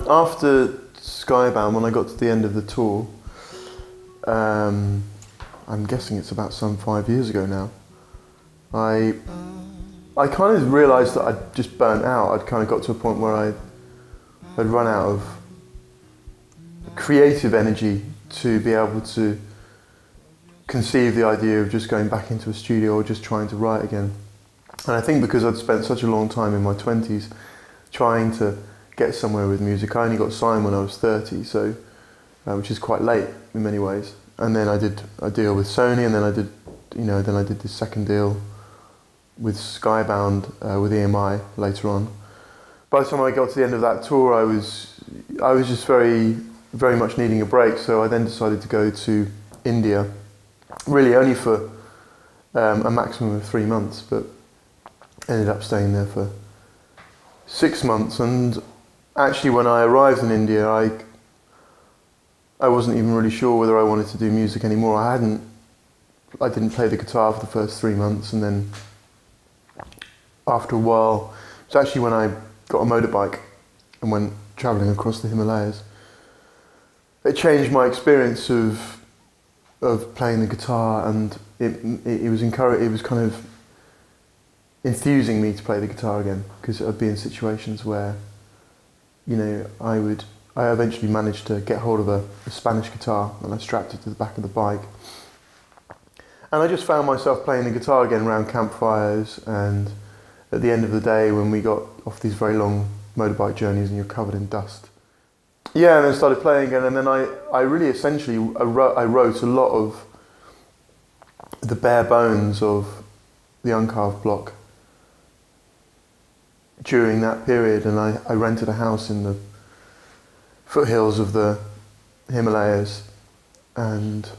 After Skybound, when I got to the end of the tour, I'm guessing it's about some 5 years ago now, I kind of realised that I'd just burnt out. I'd kind of got to a point where I'd run out of creative energy to be able to conceive the idea of just going back into a studio or just trying to write again. And I think because I'd spent such a long time in my 20s trying to get somewhere with music. I only got signed when I was 30, so which is quite late in many ways. And then I did a deal with Sony, and then I did this second deal with Skybound with EMI later on. By the time I got to the end of that tour, I was just very much needing a break. So I then decided to go to India, really only for a maximum of 3 months, but ended up staying there for 6 months. And actually, when I arrived in India, I wasn't even really sure whether I wanted to do music anymore. I didn't play the guitar for the first 3 months, and then after a while, it was actually when I got a motorbike and went travelling across the Himalayas. It changed my experience of playing the guitar, and it was kind of enthusing me to play the guitar again, because I'd be in situations where, I eventually managed to get hold of a Spanish guitar, and I strapped it to the back of the bike. And I just found myself playing the guitar again around campfires, and at the end of the day when we got off these very long motorbike journeys and you're covered in dust. Yeah, and then started playing again, and then I really essentially wrote a lot of the bare bones of the Uncarved Block during that period, and I rented a house in the foothills of the Himalayas and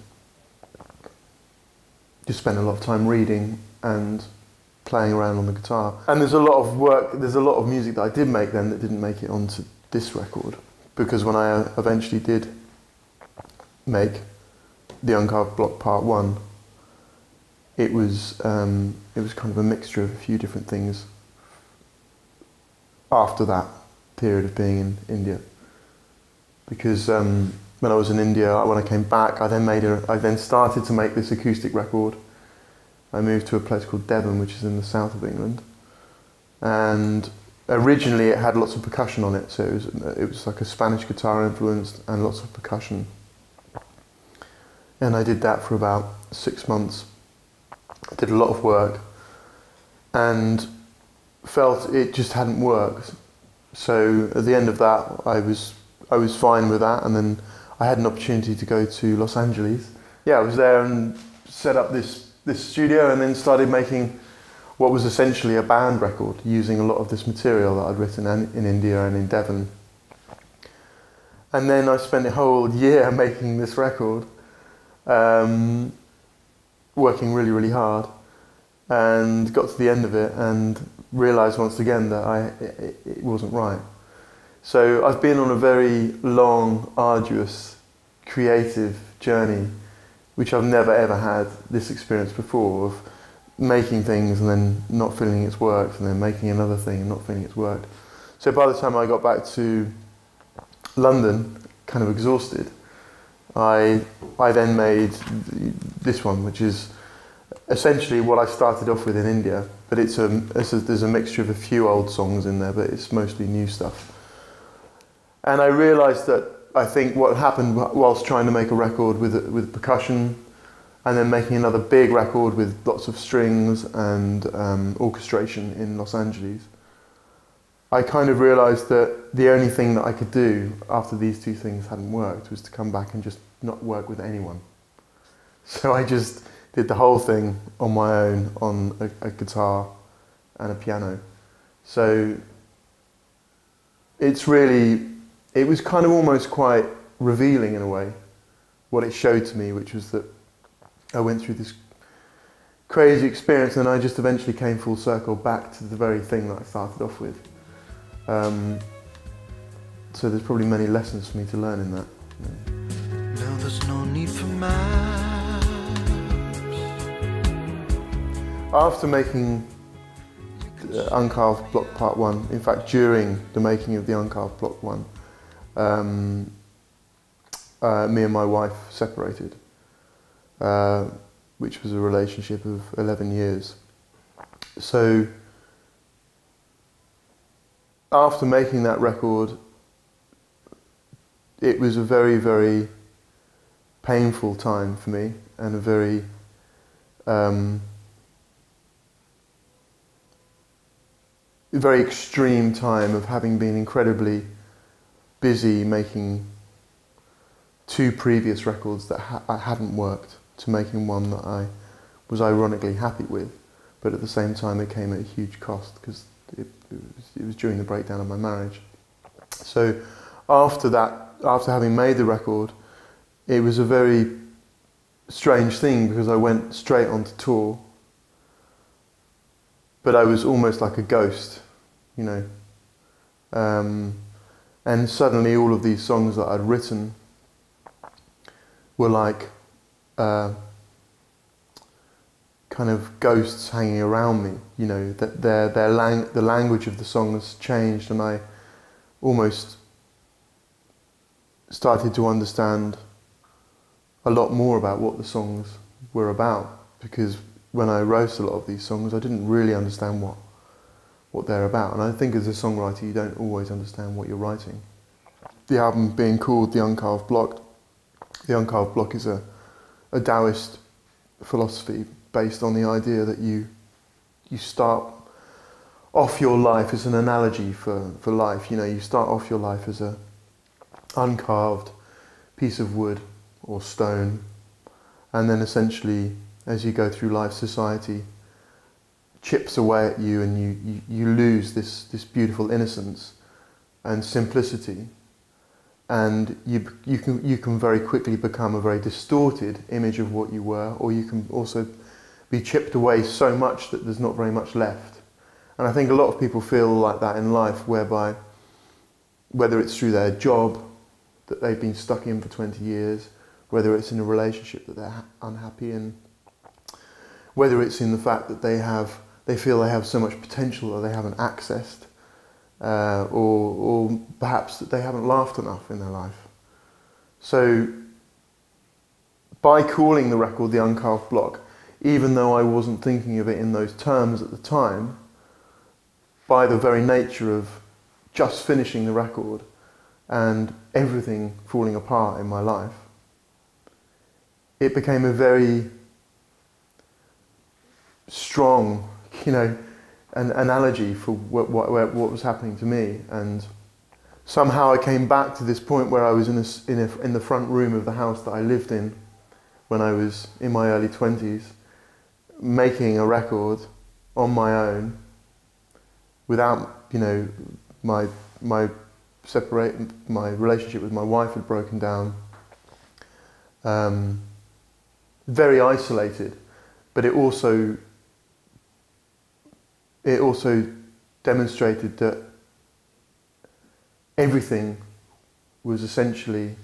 just spent a lot of time reading and playing around on the guitar. And there's a lot of music that I did make then that didn't make it onto this record, because when I eventually did make the Uncarved Block Part 1, it was kind of a mixture of a few different things after that period of being in India. Because when I was in India, when I came back, I then started to make this acoustic record. I moved to a place called Devon, which is in the south of England, and originally it had lots of percussion on it, so it was like a Spanish guitar influenced and lots of percussion. And I did that for about 6 months. I did a lot of work and felt it just hadn't worked. So at the end of that, I was fine with that, and then I had an opportunity to go to Los Angeles. Yeah, I was there and set up this studio, and then started making what was essentially a band record, using a lot of this material that I'd written in India and in Devon. And then I spent a whole year making this record, working really, really hard, and got to the end of it and realised once again that it wasn't right. So I've been on a very long, arduous, creative journey, which I've never ever had this experience before, of making things and then not feeling it's worked, and then making another thing and not feeling it's worked. So by the time I got back to London, kind of exhausted, I then made this one, which is essentially what I started off with in India, but there's a mixture of a few old songs in there, but it's mostly new stuff. And I realised that I think what happened whilst trying to make a record with percussion, and then making another big record with lots of strings and orchestration in Los Angeles, I kind of realised that the only thing that I could do after these two things hadn't worked was to come back and just not work with anyone. So I just did the whole thing on my own, on a guitar and a piano. So it was kind of almost quite revealing in a way, what it showed to me, which was that I went through this crazy experience, and I just eventually came full circle back to the very thing that I started off with. So there's probably many lessons for me to learn in that. No, there's no need for maps. After making Uncarved Block Part 1, in fact during the making of the Uncarved Block 1, me and my wife separated, which was a relationship of 11 years. So after making that record, it was a very, very painful time for me, and a very very extreme time of having been incredibly busy making 2 previous records that hadn't worked, to making one that I was ironically happy with, but at the same time it came at a huge cost because it was during the breakdown of my marriage. So after that, after having made the record, it was a very strange thing because I went straight onto tour, but I was almost like a ghost, you know. And suddenly all of these songs that I'd written were like kind of ghosts hanging around me, you know, that the language of the songs changed, and I almost started to understand a lot more about what the songs were about, because when I wrote a lot of these songs I didn't really understand what they're about, and I think as a songwriter you don't always understand what you're writing. The album being called The Uncarved Block, the Uncarved Block is a Taoist philosophy based on the idea that you start off your life as an analogy for life. You know, you start off your life as a uncarved piece of wood or stone, and then essentially as you go through life, society chips away at you, and you lose this beautiful innocence and simplicity, and you can very quickly become a very distorted image of what you were, or you can also be chipped away so much that there's not very much left. And I think a lot of people feel like that in life, whereby whether it's through their job that they've been stuck in for 20 years, whether it's in a relationship that they're unhappy in, whether it's in the fact that they feel they have so much potential that they haven't accessed, or perhaps that they haven't laughed enough in their life. So by calling the record The Uncarved Block, even though I wasn't thinking of it in those terms at the time, by the very nature of just finishing the record and everything falling apart in my life, it became a very strong, you know, an analogy for what was happening to me. And somehow I came back to this point where I was in the front room of the house that I lived in when I was in my early 20s, making a record on my own without, you know, my relationship with my wife had broken down. Very isolated, but it also demonstrated that everything was essentially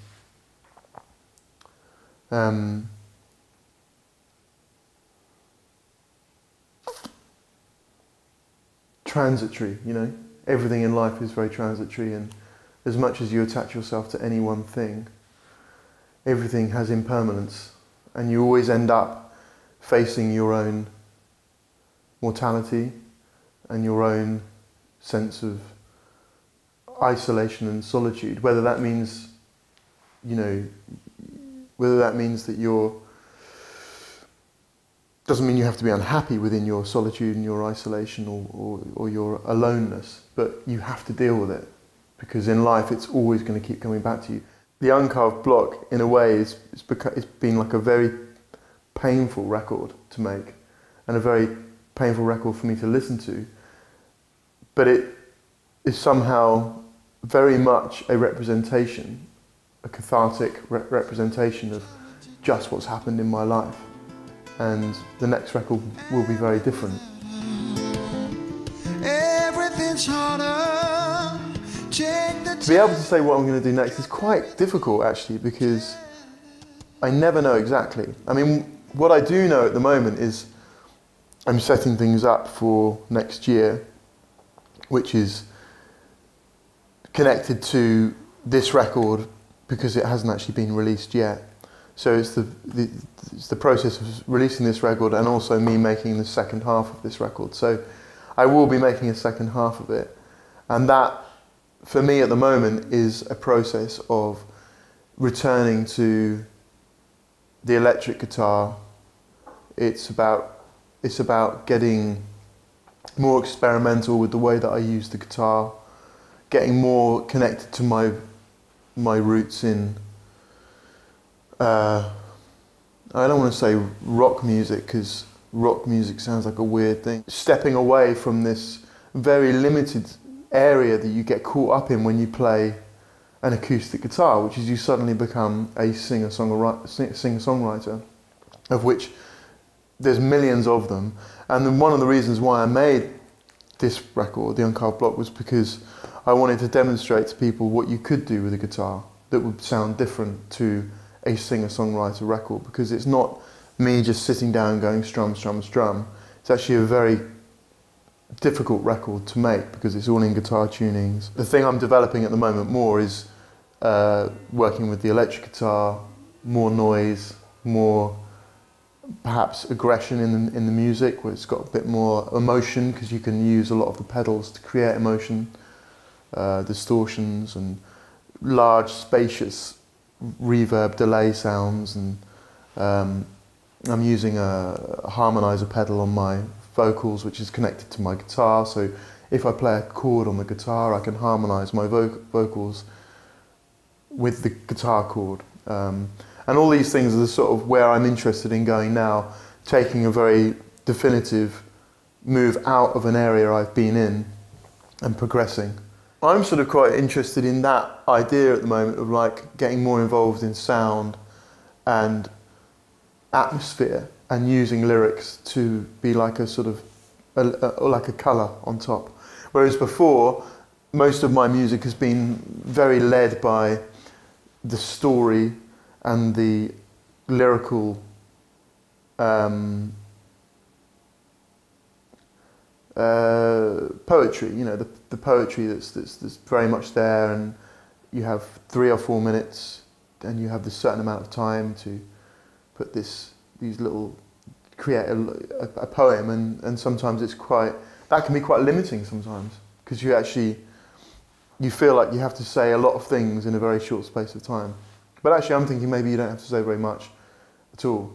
transitory, you know. Everything in life is very transitory, and as much as you attach yourself to any one thing, everything has impermanence, and you always end up facing your own mortality and your own sense of isolation and solitude, whether that means, you know, whether that means that doesn't mean you have to be unhappy within your solitude and your isolation or your aloneness, but you have to deal with it, because in life it's always going to keep coming back to you. The Uncarved Block, in a way, it's been like a very painful record to make, and a very painful record for me to listen to, but it is somehow very much a representation, a cathartic representation of just what's happened in my life, and the next record will be very different. Everything's harder. To be able to say what I'm going to do next is quite difficult, actually, because I never know exactly. I mean, what I do know at the moment is I'm setting things up for next year, which is connected to this record because it hasn't actually been released yet. So it's the process of releasing this record and also me making the second half of this record. So I will be making a second half of it, and that for me at the moment is a process of returning to the electric guitar. It's about getting more experimental with the way that I use the guitar, getting more connected to my roots in I don't want to say rock music because rock music sounds like a weird thing. Stepping away from this very limited area that you get caught up in when you play an acoustic guitar, which is you suddenly become a singer-songwriter, of which there's millions of them. And then one of the reasons why I made this record, The Uncarved Block, was because I wanted to demonstrate to people what you could do with a guitar that would sound different to a singer-songwriter record, because it's not me just sitting down going strum, strum, strum. It's actually a very difficult record to make because it's all in guitar tunings. The thing I'm developing at the moment more is working with the electric guitar, more noise, more perhaps aggression in the music, where it's got a bit more emotion because you can use a lot of the pedals to create emotion, distortions and large spacious reverb delay sounds, and I'm using a harmonizer pedal on my vocals which is connected to my guitar, so if I play a chord on the guitar I can harmonize my vocals with the guitar chord. And all these things are sort of where I'm interested in going now, taking a very definitive move out of an area I've been in and progressing. I'm sort of quite interested in that idea at the moment of like getting more involved in sound and atmosphere and using lyrics to be like a sort of like a colour on top. Whereas before, most of my music has been very led by the story and the lyrical poetry, you know, the poetry that's very much there, and you have 3 or 4 minutes and you have this certain amount of time to put create a poem, and sometimes that can be quite limiting sometimes, because you feel like you have to say a lot of things in a very short space of time. But actually I'm thinking maybe you don't have to say very much at all.